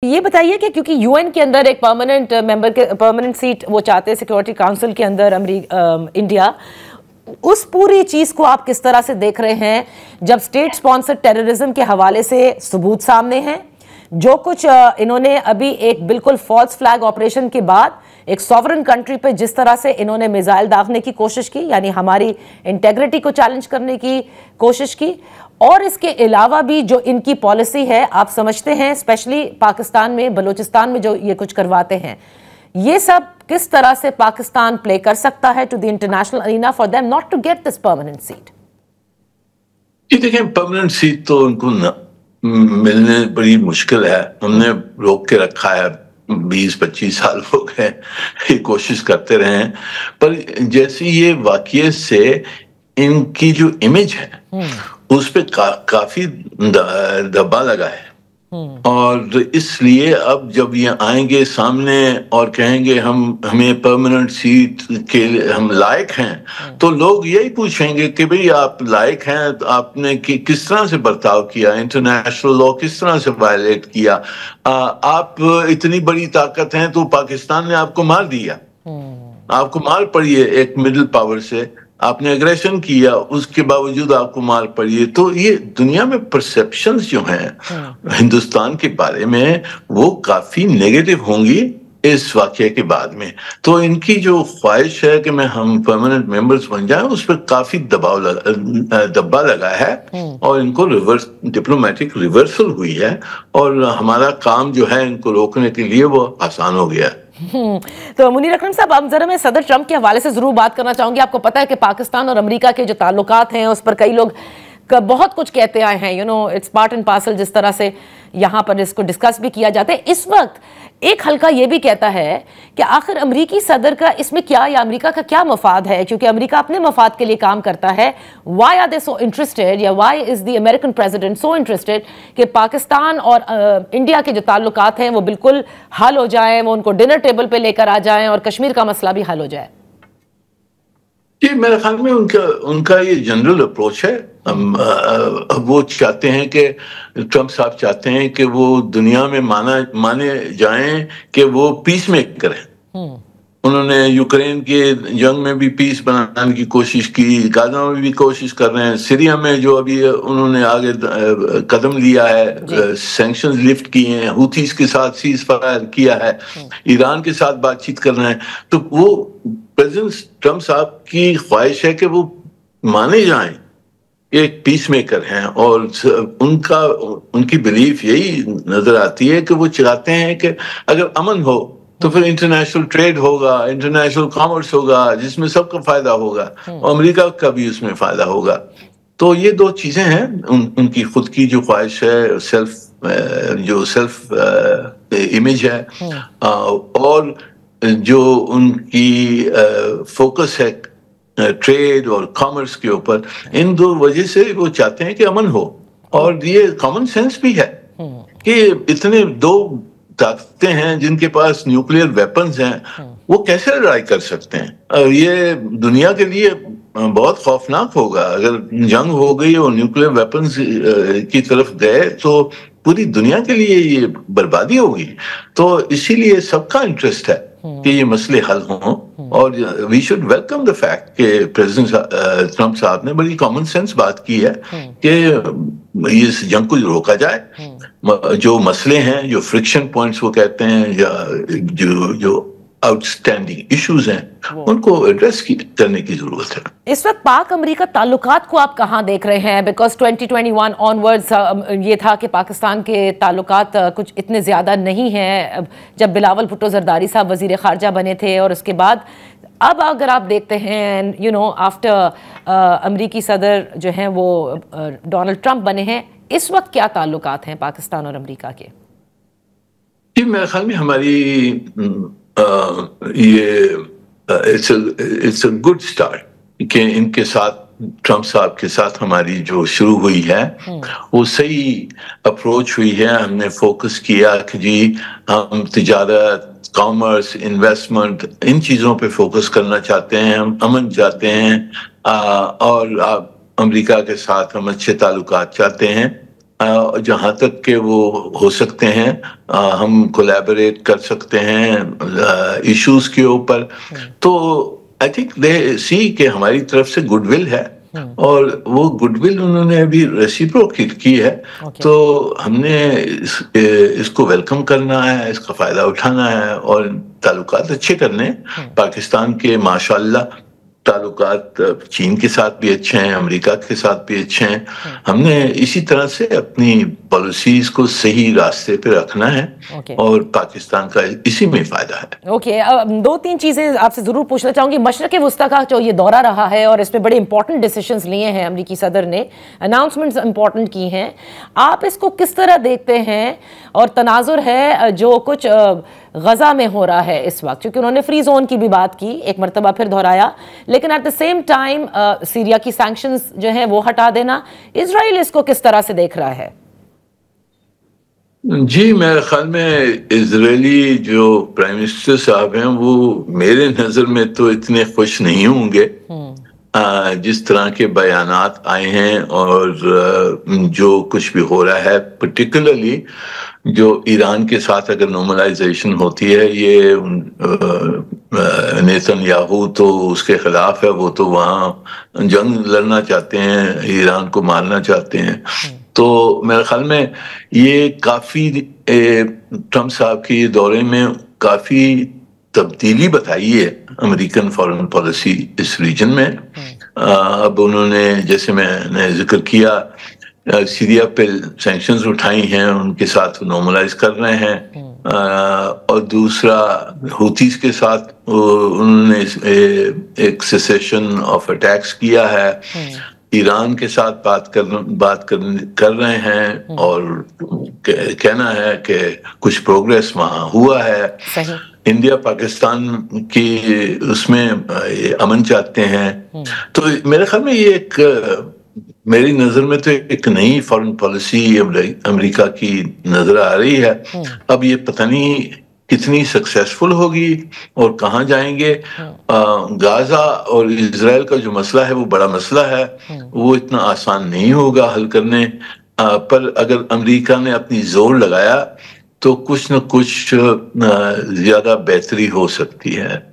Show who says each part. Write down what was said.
Speaker 1: یہ بتائیے کہ کیونکہ یو این کے اندر ایک پرماننٹ سیٹ وہ چاہتے ہیں سیکورٹی کاؤنسل کے اندر انڈیا، اس پوری چیز کو آپ کس طرح سے دیکھ رہے ہیں جب سٹیٹ سپانسر ٹیررزم کے حوالے سے ثبوت سامنے ہیں؟ جو کچھ انہوں نے ابھی ایک بالکل فالس فلیگ آپریشن کے بعد ایک سوورن کنٹری پہ جس طرح سے انہوں نے میزائل داغنے کی کوشش کی، یعنی ہماری انٹیگریٹی کو چیلنج کرنے کی کوشش کی، اور اس کے علاوہ بھی جو ان کی پالیسی ہے آپ سمجھتے ہیں اسپیشلی پاکستان میں بلوچستان میں جو یہ کچھ کرواتے ہیں، یہ سب کس طرح سے پاکستان پلے کر سکتا ہے to the international arena for them not to get this permanent seat?
Speaker 2: جی دیکھیں، پرماننٹ سیٹ تو ان کو ملنے بڑی مشکل ہے. ہم نے روک کے رکھا ہے، 20-25 سال ہو گئے یہ کوشش کرتے رہے ہیں، پر جیسے یہ واقعے سے ان کی جو امیج ہے اس پہ کافی دبا لگا ہے، اور اس لیے اب جب یہ آئیں گے سامنے اور کہیں گے ہمیں پرماننٹ سیٹ کے ہم لائق ہیں، تو لوگ یہی پوچھیں گے کہ بھئی آپ لائق ہیں، آپ نے کس طرح سے برتاؤ کیا، انٹرنیشنل لا کس طرح سے وائلیٹ کیا، آپ اتنی بڑی طاقت ہیں تو پاکستان نے آپ کو مار دیا، آپ کو مار پڑی ہے ایک مڈل پاور سے، آپ نے اگریشن کیا، اس کے باوجود آپ کو مار پڑی ہے. تو یہ دنیا میں پرسیپشنز جو ہیں ہندوستان کے بارے میں وہ کافی نیگیٹو ہوں گی اس واقعے کے بعد میں. تو ان کی جو خواہش ہے کہ ہم پرماننٹ ممبرز بن جائیں، اس پر کافی دبا لگا ہے، اور ان کو ڈپلومیٹک ریورسل ہوئی ہے، اور ہمارا کام جو ہے ان کو روکنے کے لیے وہ آسان ہو گیا ہے.
Speaker 1: تو منیر اکرم صاحب، اب ذرا میں صدر ٹرمپ کے حوالے سے ضرور بات کرنا چاہوں گی. آپ کو پتا ہے کہ پاکستان اور امریکہ کے جو تعلقات ہیں اس پر کئی لوگ بہت کچھ کہتے آئے ہیں، اٹس پارٹ اینڈ پارسل، جس طرح سے یہاں پر اس کو ڈسکس بھی کیا جاتا ہے. اس وقت ایک حلقہ یہ بھی کہتا ہے کہ آخر امریکی صدر کا اس میں کیا، یا امریکہ کا کیا مفاد ہے، کیونکہ امریکہ اپنے مفاد کے لیے کام کرتا ہے. Why are they so interested, یا why is the American president so interested کہ پاکستان اور انڈیا کے جو تعلقات ہیں وہ بالکل حل ہو جائیں، وہ ان کو ڈنر ٹیبل پہ لے کر آ جائیں اور کشمیر کا مسئلہ بھی حل ہو جائے؟
Speaker 2: جی، میرے خیال میں ان کا یہ جنرل اپروچ ہے. وہ چاہتے ہیں کہ ٹرمپ صاحب چاہتے ہیں کہ وہ دنیا میں مانے جائیں کہ وہ پیس میکر ہیں. انہوں نے یوکرین کے جنگ میں بھی پیس بنانے کی کوشش کی، غزہ میں بھی کوشش کر رہے ہیں، سیریا میں جو ابھی انہوں نے آگے قدم لیا ہے، سینکشنز لفٹ کیے ہیں، ہوتھیز کے ساتھ سیز فائر کیا ہے، ایران کے ساتھ بات چیت کر رہے ہیں. تو وہ پریزیڈنٹ ٹرمپ صاحب کی خواہش ہے کہ وہ مانے جائیں ایک پیس میکر ہیں، اور ان کی بلیف یہی نظر آتی ہے کہ وہ چاہتے ہیں کہ اگر امن ہو تو پھر انٹرنیشنل ٹریڈ ہوگا، انٹرنیشنل کامرس ہوگا، جس میں سب کا فائدہ ہوگا، اور امریکہ کا بھی اس میں فائدہ ہوگا. تو یہ دو چیزیں ہیں، ان کی خود کی جو خواہش ہے، سیلف امیج ہے، اور جو ان کی فوکس ہے ٹریڈ اور کامرس کے اوپر. ان دو وجہ سے وہ چاہتے ہیں کہ امن ہو. اور یہ کامن سینس بھی ہے کہ اتنے دو طاقتیں ہیں جن کے پاس نیوکلیئر ویپنز ہیں، وہ کیسے لڑائی کر سکتے ہیں؟ یہ دنیا کے لیے بہت خوفناک ہوگا اگر جنگ ہو گئی اور نیوکلیئر ویپنز کی طرف گئے، تو پوری دنیا کے لیے یہ بربادی ہوگی. تو اسی لیے سب کا انٹرسٹ ہے کہ یہ مسئلے حل ہوں، اور we should welcome the fact کہ پریزیڈنٹ ٹرمپ صاحب نے بڑی کامن سینس بات کی ہے کہ اس جنگ کو روکا جائے. جو مسئلے ہیں، جو فرکشن پوائنٹس وہ کہتے ہیں، یا جو آؤٹ اسٹینڈنگ ایشوز ہیں، ان کو ایڈریس کرنے کی ضرورت ہے.
Speaker 1: اس وقت پاک امریکہ تعلقات کو آپ کہاں دیکھ رہے ہیں؟ بیکاز 2021 آنورڈز یہ تھا کہ پاکستان کے تعلقات کچھ اتنے زیادہ نہیں ہیں جب بلاول بھٹو زرداری صاحب وزیر خارجہ بنے تھے، اور اس کے بعد اب اگر آپ دیکھتے ہیں آفٹر امریکی صدر جو ہیں وہ ڈونلڈ ٹرمپ بنے ہیں، اس وقت کیا تعلقات ہیں پاکستان اور امریکہ کے؟
Speaker 2: جی، میرے خیال میں ہماری یہ اٹس اے گڈ اسٹارٹ کہ ان کے ساتھ، ٹرمپ صاحب کے ساتھ ہماری جو شروع ہوئی ہے وہ صحیح اپروچ ہوئی ہے. ہم نے فوکس کیا کہ جی ہم تجارت، کامرس، انویسٹمنٹ، ان چیزوں پہ فوکس کرنا چاہتے ہیں، ہم امن چاہتے ہیں، اور امریکہ کے ساتھ ہم اچھے تعلقات چاہتے ہیں. جہاں تک کہ وہ ہو سکتے ہیں ہم کولیبریٹ کر سکتے ہیں ایشوز کے اوپر. تو آئی تھنک دے سی کہ ہماری طرف سے گڈ ول ہے اور وہ گڈ ول انہوں نے ابھی ریسیپروکیٹ کی ہے. تو ہم نے اس کو ویلکم کرنا ہے, اس کا فائدہ اٹھانا ہے اور تعلقات اچھے کرنے. پاکستان کے ماشاءاللہ تعلقات چین کے ساتھ بھی اچھے ہیں, امریکہ کے ساتھ بھی اچھے ہیں. ہم نے اسی طرح سے اپنی پالیسیز کو صحیح راستے پہ رکھنا ہے اور پاکستان کا اسی میں فائدہ ہے.
Speaker 1: اوکے, 2-3 چیزیں آپ سے ضرور پوچھنا چاہوں گی. مشرق وسطیٰ کا جو یہ دورہ رہا ہے اور اس میں بڑے امپورٹنٹ ڈیسیشنز لیے ہیں امریکی صدر نے, اناؤنسمنٹس امپورٹنٹ کی ہیں, آپ اس کو کس طرح دیکھتے ہیں؟ اور تناظر ہے جو کچھ غزہ میں ہو رہا ہے اس وقت, کیونکہ انہوں نے فری زون کی بھی بات کی, ایک مرتبہ پھر دہرایا, لیکن at the same time Syria کی سینکشنز جو ہیں وہ ہٹا دینا, اسرائیل اس کو کس طرح سے دیکھ رہا ہے؟
Speaker 2: جی, میرے خیال میں اسرائیلی جو پرائم منسٹر صاحب ہیں وہ میرے نظر میں تو اتنے خوش نہیں ہوں گے جس طرح کے بیانات آئے ہیں اور جو کچھ بھی ہو رہا ہے, پرٹیکولرلی جو ایران کے ساتھ اگر نارملائزیشن ہوتی ہے. یہ نیتن یاہو تو اس کے خلاف ہے, وہ تو وہاں جنگ لڑنا چاہتے ہیں, ایران کو مارنا چاہتے ہیں. تو میرے خیال میں یہ کافی ٹرمپ صاحب کے دورے میں کافی تبدیلی بتائی ہے امریکن فارن پالیسی اس ریجن میں. اب انہوں نے جیسے میں نے ذکر کیا سیریا پہ سینکشنز اٹھائی ہیں, ان کے ساتھ نارملائز کر رہے ہیں. اور دوسرا ہوتیز کے ساتھ انہوں نے ایک سیسیشن آف اٹیکس کیا ہے. ایران کے ساتھ بات کر رہے ہیں اور کہنا ہے کہ کچھ پروگریس وہاں ہوا ہے. انڈیا پاکستان کی اس میں امن چاہتے ہیں. تو میرے خیال میں یہ ایک میری نظر میں تو ایک نئی فارن پالیسی امریکہ کی نظر آ رہی ہے. اب یہ پتہ نہیں کتنی سکسیسفل ہوگی اور کہاں جائیں گے. غازہ اور اسرائیل کا جو مسئلہ ہے وہ بڑا مسئلہ ہے, وہ اتنا آسان نہیں ہوگا حل کرنے, پر اگر امریکہ نے اپنی زور لگایا تو کچھ نہ کچھ زیادہ بہتری ہو سکتی ہے.